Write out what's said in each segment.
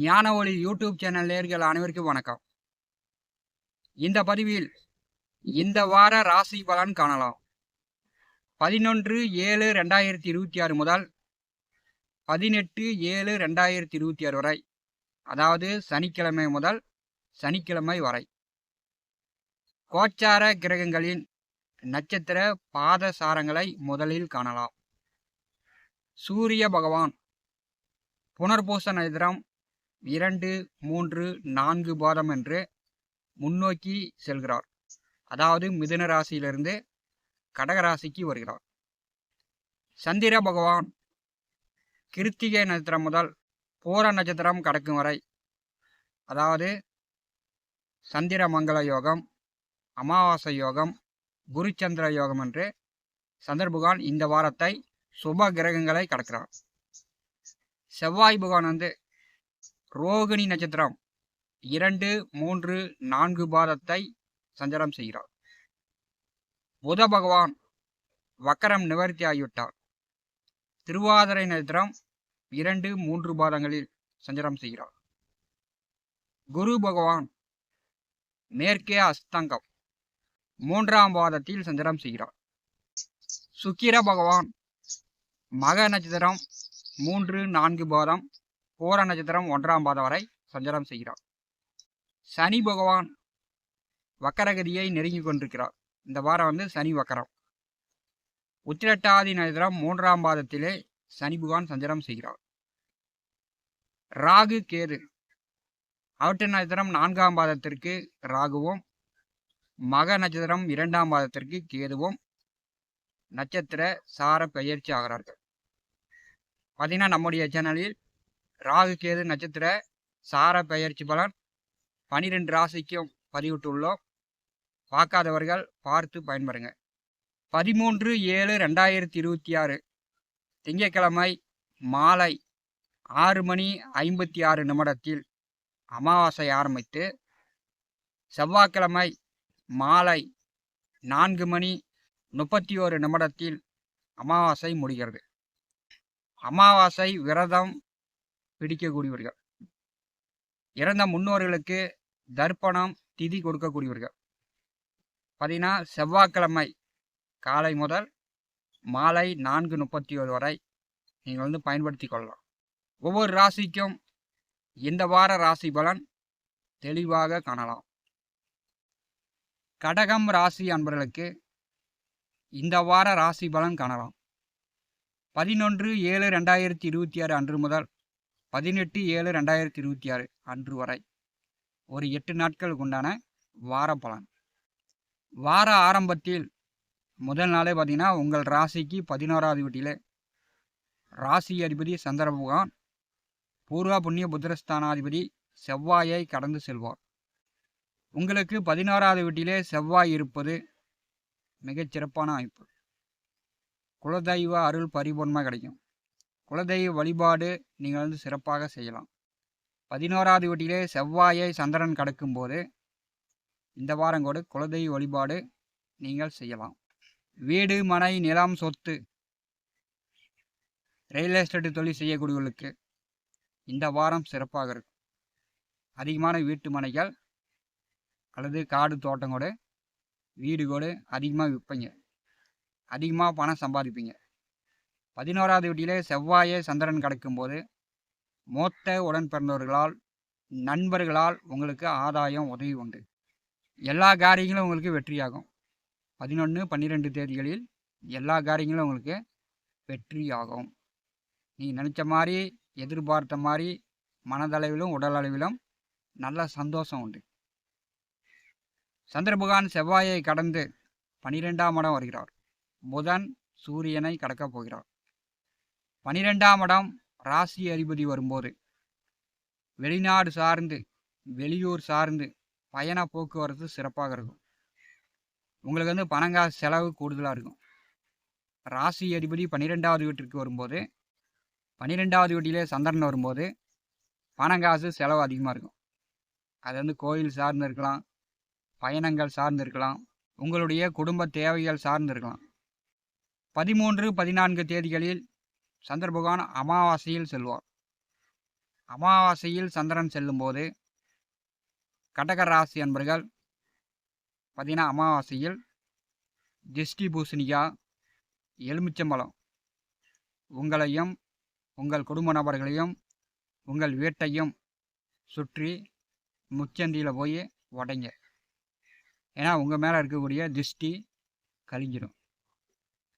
ஞான ஒளி YouTube channel நேயர்கள் அனைவருக்கும் வணக்கம். இந்த பதிவில் இந்த வார ராசி பலன் காணலாம். 11/7/2026 முதல் 18/7/2026 வரை, அதாவது சனிக்கிழமை முதல் சனிக்கிழமை வரை கோச்சார கிரகங்களின் நட்சத்திர பாதசாரங்களை முதலில் காணலாம். சூரிய பகவான் புனர்பூச நட்சத்திரம் 2, 3, 4 பாதம் என்று முன்னோக்கி செல்கிறார். அதாவது மிதுன ராசியிலிருந்து கடகராசிக்கு வருகிறார். சந்திர பகவான் கிருத்திகை நட்சத்திரம் முதல் பூர நட்சத்திரம் கடக்கும் வரை, அதாவது சந்திர மங்கள யோகம், அமாவாசை யோகம், குருச்சந்திர யோகம் என்று சந்திர பகவான் இந்த வாரத்தை சுப கிரகங்களை கடக்கிறார். செவ்வாய் பகவான் ரோகிணி நட்சத்திரம் 2, 3, 4 பாதத்தை சஞ்சாரம் செய்கிறார். புத பகவான் வக்கரம் நிவர்த்தி ஆகிவிட்டார். திருவாதிரை நட்சத்திரம் 2, 3 பாதங்களில் சஞ்சாரம் செய்கிறார். குரு பகவான் மேற்கே அஸ்தங்கம் 3ஆம் பாதத்தில் சஞ்சாரம் செய்கிறார். சுக்கிர பகவான் மக நட்சத்திரம் 3, 4 பாதம், பூர நட்சத்திரம் 1ஆம் பாதம் வரை சஞ்சாரம் செய்கிறார். சனி பகவான் வக்கரகதியை நெருங்கி கொண்டிருக்கிறார். இந்த வாரம் சனி வக்கரம். உத்திரட்டாதி நட்சத்திரம் 3ஆம் பாதத்திலே சனி பகவான் சஞ்சாரம் செய்கிறார். ராகு கேது அவற்ற நட்சத்திரம் 4ஆம் பாதத்திற்கு ராகுவும், மக நட்சத்திரம் 2ஆம் பாதத்திற்கு கேதுவும் நட்சத்திர சார பெயர்ச்சி ஆகிறார்கள். பார்த்தீங்கன்னா நம்முடைய சேனலில் ராகு கேது நட்சத்திர சார பெயர்ச்சி பலன் 12 ராசிக்கும் பதிவிட்டுள்ளோம். பார்க்காதவர்கள் பார்த்து பயன்பெறுங்க. 13/7/2026 திங்கட்கிழமை மாலை 6:56 அமாவாசை ஆரம்பித்து, செவ்வாய்க்கிழமை மாலை 4:31 அமாவாசை முடிகிறது. அமாவாசை விரதம் பிடிக்கக்கூடியவர்கள், இறந்த முன்னோர்களுக்கு தர்ப்பணம் திதி கொடுக்கக்கூடியவர்கள். பார்த்தீங்கன்னா செவ்வாய்க்கிழமை காலை முதல் மாலை 4:31 வரை நீங்கள் பயன்படுத்தி கொள்ளலாம். ஒவ்வொரு ராசிக்கும் இந்த வார ராசி பலன் தெளிவாக காணலாம். கடகம் ராசி அன்பர்களுக்கு இந்த வார ராசி பலன் காணலாம். 11/7/2026 அன்று முதல் 18/7/2026 அன்று வரை ஒரு 8 நாட்களுக்கு உண்டான வார பலன். வார ஆரம்பத்தில் முதல் நாளே பார்த்தீங்கன்னா உங்கள் ராசிக்கு 11ஆவது வீட்டிலே ராசி அதிபதி சந்திர பகவான் பூர்வ புண்ணிய புத்திரஸ்தானாதிபதி செவ்வாயை கடந்து செல்வார். உங்களுக்கு 11ஆவது வீட்டிலே செவ்வாய் இருப்பது மிகச்சிறப்பான அமைப்பு. குலதெய்வ அருள் பரிபூர்ணமாக கிடைக்கும். குலதெய்வ வழிபாடு நீங்கள் சிறப்பாக செய்யலாம். 11ஆவது வீட்டிலே செவ்வாயை சந்திரன் கடக்கும்போது இந்த வாரம் கூட குலதெய்வ வழிபாடு நீங்கள் செய்யலாம். வீடு, மனை, நிலம், சொத்து, ரியல் எஸ்டேட் தொழில் செய்யக்கூடியவர்களுக்கு இந்த வாரம் சிறப்பாக இருக்கும். அதிகமான வீட்டு மனைகள் அல்லது காடு தோட்டம் கூட வீடு கூட அதிகமாக விற்பீங்க, அதிகமாக பணம் சம்பாதிப்பீங்க. 11ஆவது வீட்டிலே செவ்வாயை சந்திரன் கடக்கும்போது மூத்த உடன் பிறந்தவர்களால், நண்பர்களால் உங்களுக்கு ஆதாயம் உதவி உண்டு. எல்லா காரியங்களும் உங்களுக்கு வெற்றியாகும். 11, 12 தேதிகளில் எல்லா காரியங்களும் உங்களுக்கு வெற்றியாகும். நீங்கள் நினச்ச மாதிரி, எதிர்பார்த்த மாதிரி மனதளவிலும் உடல் அளவிலும் நல்ல சந்தோஷம் உண்டு. சந்திர பகவான் செவ்வாயை கடந்து 12ஆம் இடம் வருகிறார். புதன் சூரியனை கடக்கப் போகிறார். 12ஆம் இடம் ராசி அதிபதி வரும்போது வெளிநாடு சார்ந்து, வெளியூர் சார்ந்து பயண போக்குவரத்து சிறப்பாக இருக்கும். உங்களுக்கு பணங்காசு செலவு கூடுதலாக இருக்கும். ராசி அதிபதி 12ஆவது வீட்டிற்கு வரும்போது, 12ஆவது வீட்டிலே சந்திரன் வரும்போது பணங்காசு செலவு அதிகமாக இருக்கும். அது கோயில் சார்ந்து இருக்கலாம், பயணங்கள் சார்ந்து இருக்கலாம், உங்களுடைய குடும்ப தேவைகள் சார்ந்து இருக்கலாம். 13, 14 தேதிகளில் சந்திர பகவான் அமாவாசையில் செல்வார். அமாவாசையில் சந்திரன் செல்லும்போது கடக ராசி அன்பர்கள் பார்த்தீங்கன்னா அமாவாசையில் திருஷ்டி பூசணிக்காய், எலுமிச்சம்பழம் உங்களையும் உங்கள் குடும்ப நபர்களையும் உங்கள் வீட்டையும் சுற்றி முச்சந்தியில் போய் உடைங்க. ஏன்னா உங்கள் மேலே இருக்கக்கூடிய திருஷ்டி கழிஞ்சிடும்.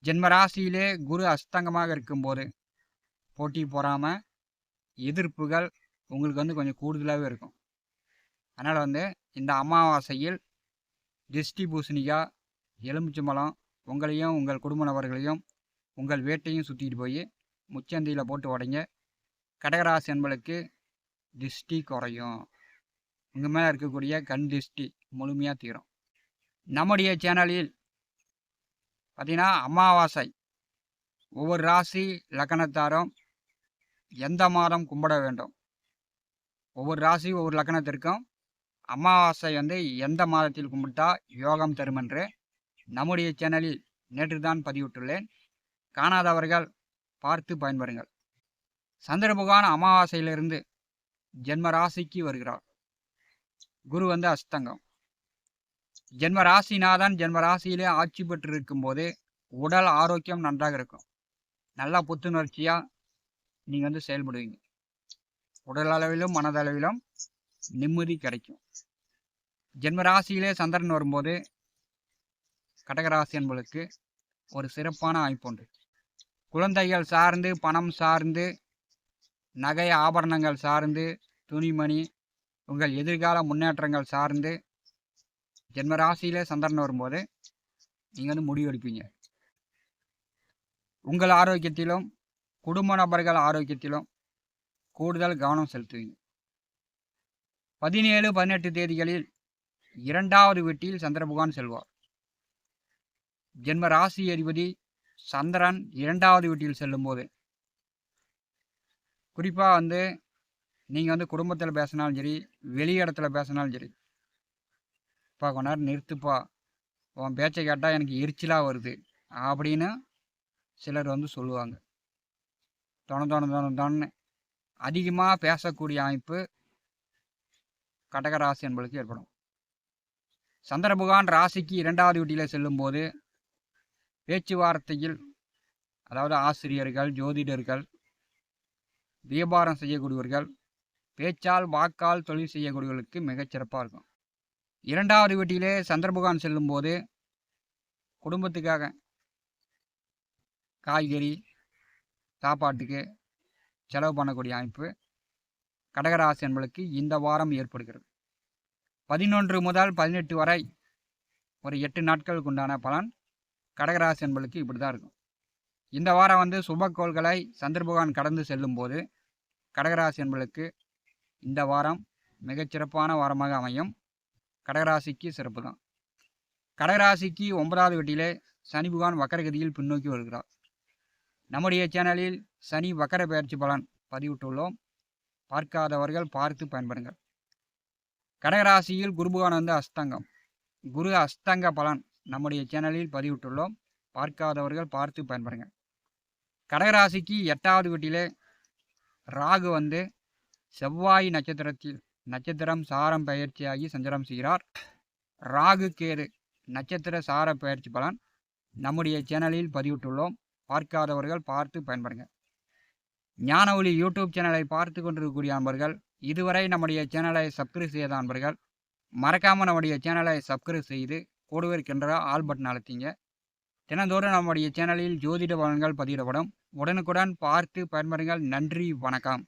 ஜென்மராசியிலே குரு அஸ்தங்கமாக இருக்கும்போது போட்டி போகாமல் எதிர்ப்புகள் உங்களுக்கு கொஞ்சம் கூடுதலாகவே இருக்கும். அதனால் இந்த அமாவாசையில் திருஷ்டி பூசணிக்காய், எலுமிச்சம்பழம் உங்களையும் உங்கள் குடும்ப நபர்களையும் உங்கள் வீட்டையும் சுற்றிட்டு போய் முச்சந்தியில் போட்டு உடைங்க. கடகராசி என்பளுக்கு திருஷ்டி குறையும். உங்கள் மேலே இருக்கக்கூடிய கண் திருஷ்டி முழுமையாக தீரும். நம்முடைய சேனலில் பார்த்தீங்கன்னா அமாவாசை ஒவ்வொரு ராசி லக்கணத்தாரும் எந்த மாதம் கும்பிட வேண்டும், ஒவ்வொரு ராசி ஒவ்வொரு லக்கணத்திற்கும் அமாவாசை எந்த மாதத்தில் கும்பிட்டா யோகம் தரும் என்று நம்முடைய சேனலில் நேற்று தான் பதிவிட்டுள்ளேன். காணாதவர்கள் பார்த்து பயன்பெறுங்கள். சந்திர பகவான் அமாவாசையிலிருந்து ஜென்ம ராசிக்கு வருகிறார். குரு அஸ்தங்கம். ஜென்ம ராசிநாதன் ஜென்ம ராசியிலே ஆட்சி பெற்று இருக்கும்போது உடல் ஆரோக்கியம் நன்றாக இருக்கும். நல்லா புத்துணர்ச்சியாக நீங்கள் செயல்படுவீங்க. உடல் அளவிலும் மனதளவிலும் நிம்மதி கிடைக்கும். ஜென்ம ராசியிலே சந்திரன் வரும்போது கடகராசி என்பதற்கு ஒரு சிறப்பான அமைப்பு உண்டு. குழந்தைகள் சார்ந்து, பணம் சார்ந்து, நகை ஆபரணங்கள் சார்ந்து, துணிமணி, உங்கள் எதிர்கால முன்னேற்றங்கள் சார்ந்து ஜென்மராசியிலே சந்திரன் வரும்போது நீங்கள் முடிவெடுப்பீங்க. உங்கள் ஆரோக்கியத்திலும் குடும்ப நபர்கள் ஆரோக்கியத்திலும் கூடுதல் கவனம் செலுத்துவீங்க. 17, 18 தேதிகளில் 2வது வீட்டில் சந்திர பகவான் செல்வார். ஜென்ம ராசி அதிபதி சந்திரன் 2வது வீட்டில் செல்லும்போது குறிப்பாக நீங்கள் குடும்பத்தில் பேசினாலும் சரி, வெளி இடத்துல பேசினாலும் சரி, இப்போ கொஞ்ச நேரம் நிறுத்துப்பா, உன் பேச்சை கேட்டால் எனக்கு எரிச்சலாக வருது அப்படின்னு சிலர் சொல்லுவாங்க. தொண அதிகமாக பேசக்கூடிய அமைப்பு கடகராசி என்பதற்கு ஏற்படும். சந்திர பகவான் ராசிக்கு 2வது வீட்டில் செல்லும்போது பேச்சுவார்த்தையில், அதாவது ஆசிரியர்கள், ஜோதிடர்கள், வியாபாரம் செய்யக்கூடியவர்கள், பேச்சால் வாக்கால் தொழில் செய்யக்கூடியவர்களுக்கு மிகச்சிறப்பாக இருக்கும். 2வது வீட்டிலே சந்திர பகவான் செல்லும்போது குடும்பத்துக்காக காய்கறி சாப்பாட்டுக்கு செலவு பண்ணக்கூடிய அமைப்பு கடகராசி என்பதற்கு இந்த வாரம் ஏற்படுகிறது. 11 முதல் 18 வரை ஒரு 8 நாட்களுக்கு உண்டான பலன் கடகராசி என்பதற்கு இப்படி தான் இருக்கும். இந்த வாரம் சுபக்கோள்களை சந்திர பகவான் கடந்து செல்லும்போது கடகராசி என்பதற்கு இந்த வாரம் மிகச்சிறப்பான வாரமாக அமையும். கடகராசிக்கு சிறப்பு தான். கடகராசிக்கு 9வது வீட்டிலே சனி பகவான் வக்கரகதியில் பின்னோக்கி வருகிறார். நம்முடைய சேனலில் சனி வக்கர பயிற்சி பலன் பதிவிட்டுள்ளோம். பார்க்காதவர்கள் பார்த்து பயன்பெறுங்கள். கடகராசியில் குரு பகவான் அஸ்தங்கம். குரு அஸ்தங்க பலன் நம்முடைய சேனலில் பதிவிட்டுள்ளோம். பார்க்காதவர்கள் பார்த்து பயன்பெறுங்கள். கடகராசிக்கு 8வது வீட்டிலே ராகு செவ்வாய் நட்சத்திரம் சாரம் பயிற்சியாகி சஞ்சாரம் செய்கிறார். ராகு கேது நட்சத்திர சார பயிற்சி பலன் நம்முடைய சேனலில் பதிவிட்டுள்ளோம். பார்க்காதவர்கள் பார்த்து பயன்பெறுங்கள். ஞான ஒளி யூடியூப் சேனலை பார்த்து கொண்டிருக்கக்கூடிய நண்பர்கள், இதுவரை நம்முடைய சேனலை சப்ஸ்கிரைப் செய்த நண்பர்கள் மறக்காமல் நம்முடைய சேனலை சப்ஸ்கிரைப் செய்து கூடவே இருக்கின்ற ஆல் பட்டன் அழுத்திங்க. தினந்தோறும் நம்முடைய சேனலில் ஜோதிட பலன்கள் பதிவிடப்படும். உடனுக்குடன் பார்த்து பயன்பெறுங்கள். நன்றி, வணக்கம்.